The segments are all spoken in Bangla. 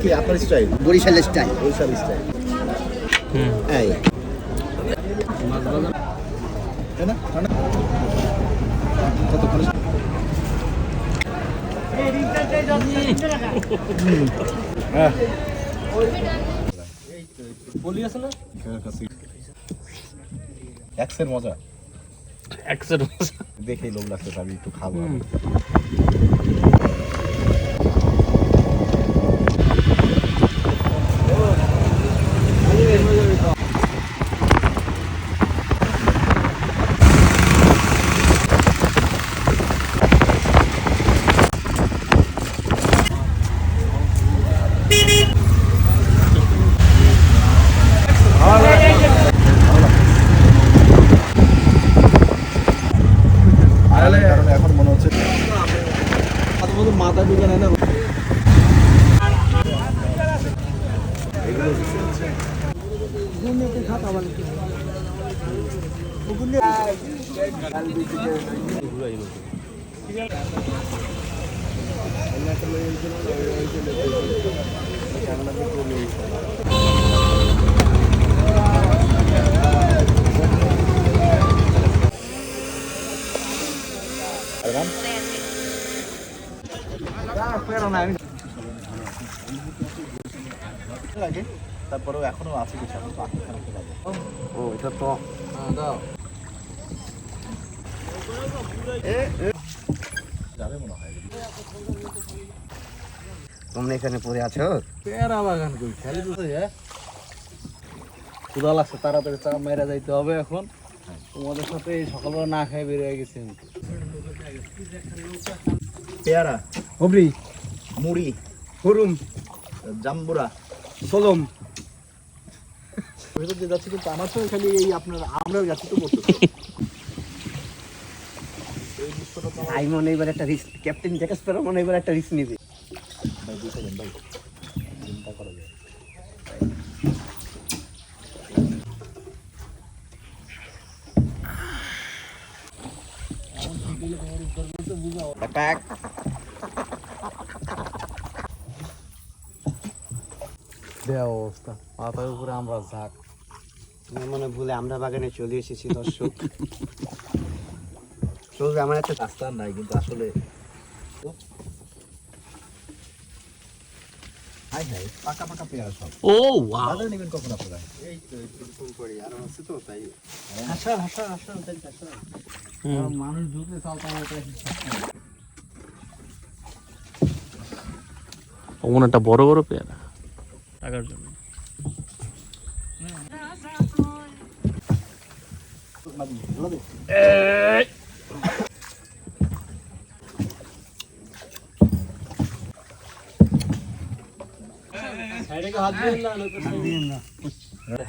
কি আপনার style? Barishal style. Barishal style. এই মাছ ভাজা তাই না? কতক্ষণ বলি আছে না এক্সের মজা এক্সের মজা দেখেই লোভ লাগছে, আমি একটু খাবো। এখন মনে হচ্ছে মাথা ঢুকে নেয় না লাগে, তারপরেও এখনো আছে কিছু, এখন বাকি খারাপ লাগে। ও এটা তো যাবে মনে হয়। তোমরা এখানে পড়ে আছো? পেয়ারা বাগান কই খালি তো ক্ষুধা লাগছে, তাড়াতাড়ি চা মেরা যাইতে হবে এখন। তোমাদের সাথে সকালবেলা না খেয়ে বেরিয়ে গেছি। পেয়ারা, হবরি, মুড়ি, হুরুম, জাম্বুরা, সোলম। ভেতর দিয়ে যাচ্ছি, কিন্তু আমার সঙ্গে খালি এই আপনার আমরাও যাচ্ছি তো করতে। আই মনে এবার একটা রিস্ক, ক্যাপ্টেন জ্যাক স্প্যারো মনে এবার একটা রিস্ক নিবে। ভাই 2 সেকেন্ড ভাই, চিন্তা করা যায়। অ্যাটাক। অবস্থা মাথার উপরে আমরা ঝাঁক। মনে ভুলে আমরা বাগানে চলে এসেছি দর্শক। চলবে আমার একটা রাস্তা নাই, কিন্তু আসলে হাই হাই পাকা পাকা পেয়ারা সব। ও ওয়াও, বাজারে নেবেন কখন আপনারা? এই তো একটু পরে আর আছে তো তাই। হাসা হাসা হাসা তাই হাসা। মানুষ ঢুকলে চালতা মালতা ওমন একটা বড় বড় পেয়ারা টাকার জন্য।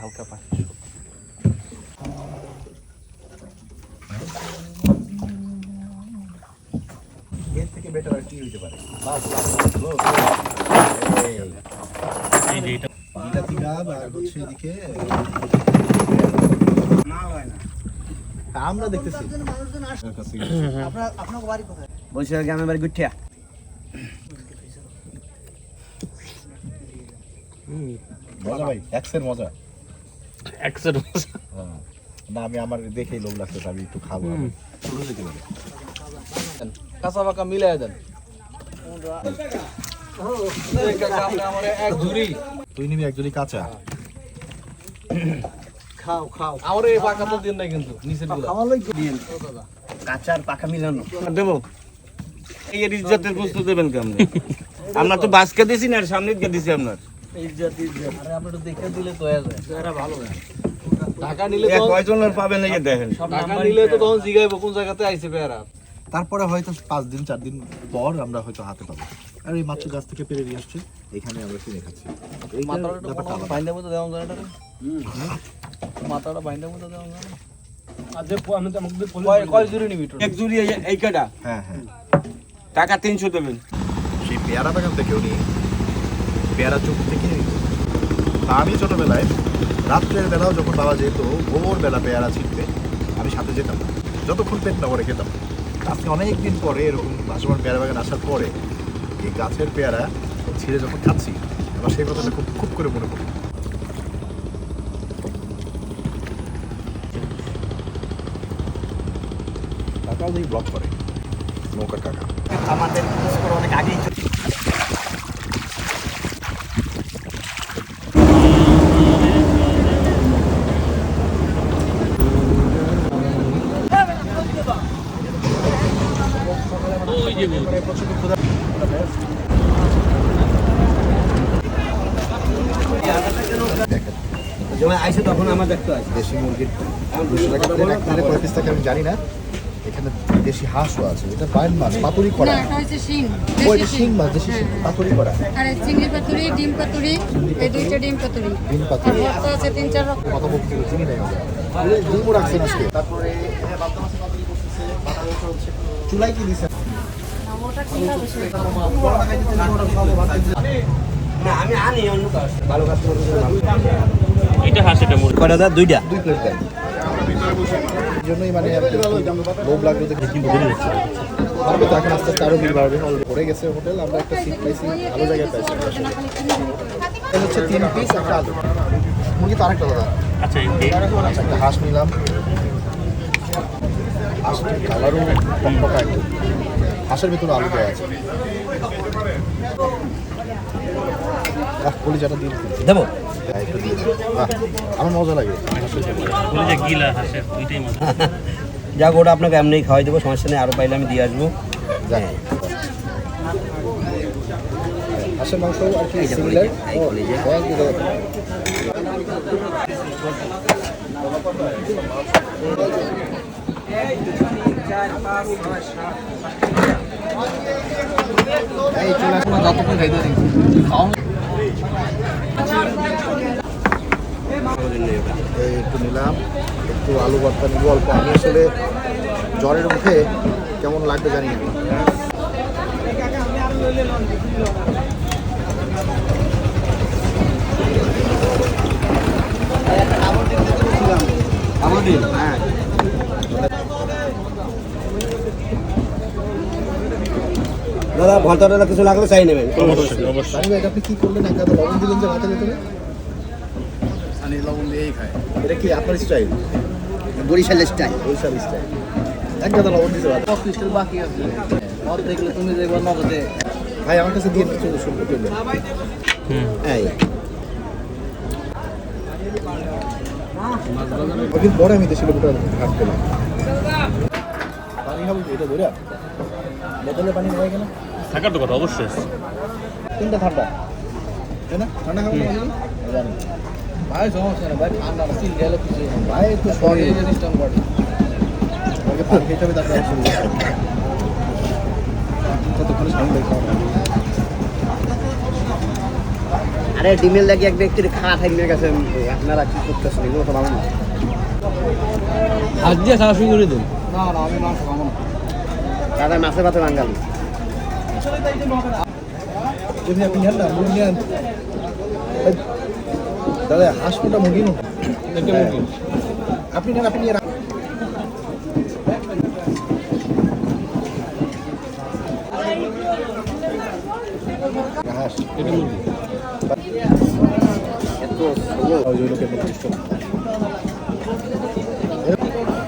হালকা পানি এর থেকে বেটার আর কি হইতে পারে? বাস বাস এদিকে আমরা দেখতেছি। বলছি গ্রামের বাড়ি গুঠিয়া। মজা ভাই, এক্সের মজা। এক্সের মজা। না আমি আমার দেখেই লোভ লাগছে, আমি একটু খাবো। শুরু যেতে পারে কাঁচা পাকা মিলাই দেন। এক ঝুড়ি তুই নিবি একজনই কাঁচা। খাও খাও। আমার এই পাকা তো দিন নাই কিন্তু নিচের গুলো। খাওয়ালই দিন। কাঁচা আর পাকা মিলানো দেবো। এই ইজ্জতের বস্তু দেবেন কেমন? আমরা তো বাসকে দিছি না, সামনে দিছি আপনার। ইজ্জত ইজ্জত। আরে আপনি একটু দেখে দিলে তো হয়ে যায়। এরা ভালো না। টাকা নিলে তো কয়জন পাবেন এই যে দেখেন। টাকা নিলে তো তখন জিগাইবো কোন জায়গাতে আইছে পেয়ারা। তারপরে হয়তো 5 দিন 4 দিন পর আমরা হয়তো হাতে পাবো। আর এই মাত্র গাছ থেকে পেরে নিয়ে আসছে, এখানে আমরা কিনে খাচ্ছি। এই মাথাটা ব্যাপারটা আলাদা। বাইন্দা মতো দেওয়া যায় না রে। মাথাটা বাইন্দা মতো দেওয়া যায় না। আজ আমি তো আমাকে কয় জুড়ি নিবি তো? এক জুড়ি এই কাটা হ্যাঁ হ্যাঁ, টাকা 300 দেবেন। সেই পেয়ারা বাগান থেকে উনি পেয়ারা চোখ থেকে কিনে নিত। তা আমি ছোটবেলায় রাত্রের বেলাও যখন বাবা যেত ভোরবেলা পেয়ারা ছিটতে, আমি সাথে যেতাম না, যতক্ষণ পেট না ভরে খেতাম। আজকে অনেক দিন পরে এরকম ভাসমান পেয়ারা বাগান আসার পরে এই গাছের পেয়ারা ছিঁড়ে যখন খাচ্ছি, আমার সেই কথাটা খুব খুব করে মনে পড়ে। কাকাও দেখি ব্লগ করে, নৌকার কাকা। আমাদের অনেক আগেই যখন আইসে তখন আমার দেখতে হয় দেশি মুরগির 200 টাকা প্লেট, এক প্লেটে কয় পিস থাকে আমি জানি না। এখানে দেশি হাঁসও আছে, এটা বাইন মাছ পাতুরি করা। না, এটা হচ্ছে শিং। ও এটা শিং মাছ, দেশি শিং পাতুরি করা। আর এই চিংড়ি পাতুরি, ডিম পাতুরি, এই দুইটা ডিম পাতুরি। ডিম আর পাতুরি ভর্তা আছে 3-4 রকম। কত বলতে চিনি নাই আমরা। ডিমও রাখছেন আজকে। তারপরে বাচ্চা মাছের পাতুরি করতেছে, বাটা মাছ হচ্ছে। চুলাই কি দিছে? না, ওটা ঠিক আছে। না আমি আনি অন্য কাজ ভালো কাজ করতে এটা হাসে এটা মুরগি কয়টা দাদা দুইটা 2 প্লেট দেন। এই জন্যই মানে লোভ লাগলো দেখে কিন্তু দেরি হচ্ছে। বাড়বে তো এখন আস্তে আস্তে আরও ভিড় বাড়বে। পড়ে গেছে হোটেল, আমরা একটা সিট পাইছি, ভালো জায়গায় পাইছি। এটা হচ্ছে 3 পিস একটা আলু। মুরগি তো আরেকটা দাদা। আচ্ছা আচ্ছা একটা হাঁস নিলাম। হাঁসের কালারও টকটকা একটু। হাঁসের ভিতরে আলু দেওয়া আছে। কলিজাটা দিয়ে দিচ্ছি। দেবো হ্যাঁ, একটু দিয়ে দিন। আমার মজা লাগে হাঁসের ঝোল। বলে যে গিলা হাসে দুইটাই মজা যাক ওটা আপনাকে এমনি খাওয়াই দেবো, সমস্যা নেই, আরও পাইলে আমি দিয়ে আসবো। যাক। হাঁসের মাংস আর কি সিমিলার। এই চলে আসুন যতক্ষণ খাইতে পারি। এই একটু নিলাম, একটু আলু ভর্তা নিব অল্প। আমি আসলে জ্বরের মুখে কেমন লাগবে জানি না। হ্যাঁ দাদা ভর্তাটা কিছু লাগলে চাই নেবেন। অবশ্যই অবশ্যই জানি ভাই, আপনি কি করলেন? এক গাদা লবণ দিলেন যে ভাতের ভিতরে? আমি লবণ দিয়েই খাই। এটা কি আপনার স্টাইল? বরিশালের স্টাইল। বরিশাল স্টাইল। এক গাদা লবণ দিতে ভাত। 25 টাকা বাকি আছে। মদ দেখলে তুমি দেখবা নগদে। ভাই আমার কাছে দিয়ে কিছু শুনতে পেলেন। এই কদিন পরে আমি দেশি লেবুটা ঘাট পেলাম। পানি খাবো কি এটা ধরে? বোতলে পানি হয়ে গেল। থাকার তো কথা অবশ্যই তিনটা ঠান্ডা, তাই না? ঠান্ডা খাবো না জানি। ভাই সমস্যা না ভাই, ঠান্ডা না চিল গেলে কিছু না। ভাই একটু সরি, এই জিনিসটা বড়। আমাকে পানি খেতে হবে, তারপরে শুরু করতে হবে। ততক্ষণে সামনে দেখা হবে। আরে ডিমের লাগে এক ব্যক্তির খাওয়া থাকলে গেছে, আপনারা কি করতেছেন এগুলো তো ভালো না। হাত দিয়ে খাওয়া শুরু করে দিন। না না আমি মাংস খাবো না। দাদা মাছে ভাতে বাঙ্গাল যদি আপনি নেন না মুরগি নেন। দাদা হাঁস কোনটা মুরগি নো? এটা মুরগি। আপনি নেন, আপনি নিয়ে রাখুন। হাঁস এটা মুরগি। এত ওই যে লোকের মতো দৃষ্ট।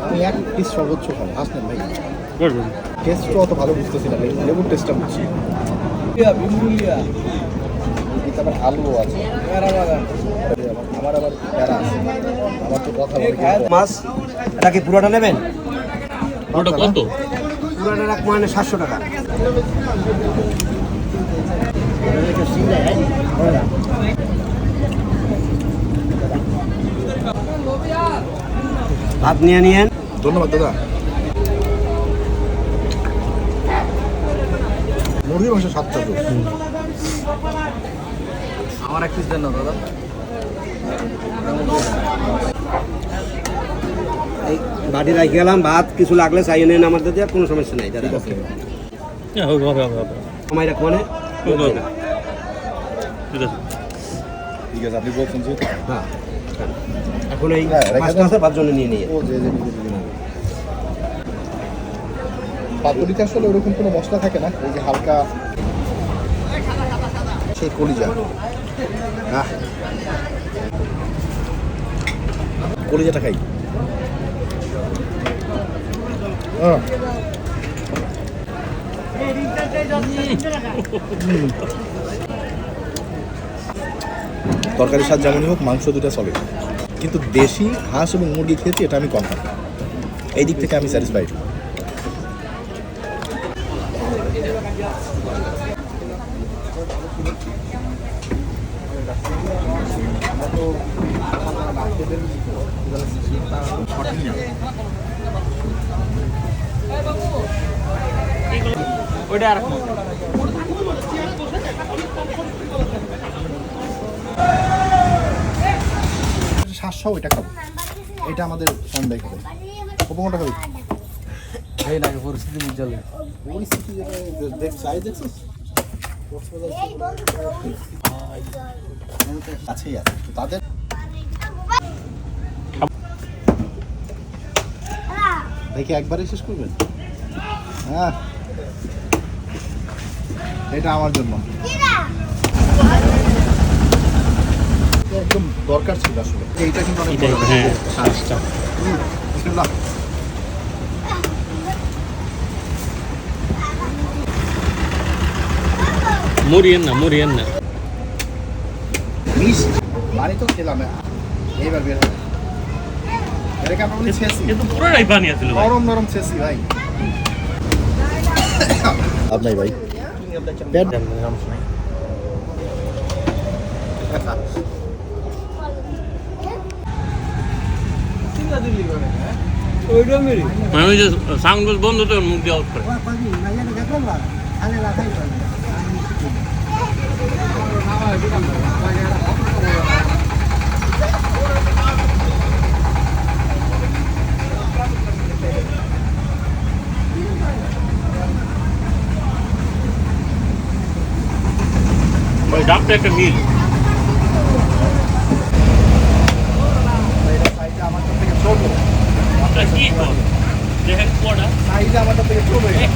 আমি এক পিস সর্বোচ্চ খাবো। হাঁস নেন ভাই। করবেন টেস্টটা অত ভালো বুঝতেছি না, লেবুর টেস্টটা বুঝছি। বিমুলিয়া। কিন্তু আবার আলুও আছে। এরা বাগান। আমার আবার প্যারা আছে। আমার তো কথা বলে মাছ এটা কি পুরোটা নেবেন? ওটা কত পুরোটা রাখ মানে 700 টাকা। ভাত নিয়ে নিয়েন। ধন্যবাদ দাদা। মুরগির মাংস 7টা তো। আমার এক পিস দেন না দাদা। এই বাড়ি রাখি গেলাম, ভাত কিছু লাগলে চাইয়ে নেন আমার দাদি, আর কোনো সমস্যা নাই দাদা। হ্যাঁ হবে হবে হবে হবে সময় রাখ মানে হবে হবে ঠিক আছে ঠিক আছে, আপনি বলছেন যে হ্যাঁ এখন এই হ্যাঁ, রেখে মাছটা দেন। আছে, ভাত জন্য নিয়ে নিয়ে ও যে পাতুরিতে আসলে ওরকম কোনো মশলা থাকে না, এই যে হালকা সেই কলিজা কলিজাটা খাই। তরকারির স্বাদ যেমনই হোক, মাংস দুটা চলে, কিন্তু দেশি হাঁস এবং মুরগি খেয়েছি, এটা আমি কনফার্ম। এই দিক থেকে আমি স্যাটিসফাইড। ওইটা আর শ্বাস ওইটা খাবো, এটা আমাদের সন্ধ্যায় খাবো। কোনটা খাবি? এই লাগে পরিস্থিতি বুঝালে পরিস্থিতি দেখছিস কাছেই আছে তো তাদের। দেখি একবারে শেষ করবেন? হ্যাঁ, এটা আমার জন্য একদম দরকার ছিল আসলে। এইটা কিন্তু অনেক বড়। হ্যাঁ, বিসমিল্লাহ। মরিয়েন না মিষ্টি মানে তো খেলাম, এইবার বের হবে। এটাকে আমরা বলি ছেসি। কিন্তু পুরোটাই পানি আছিল ভাই। নরম নরম ছেসি ভাই। আপনাই ভাই পেট ওইটা মেরি মানে ওই যে সাউন্ড বন্ধ তো মুখ দিয়ে আউট করে। ওই ডাবটা একটা মিল।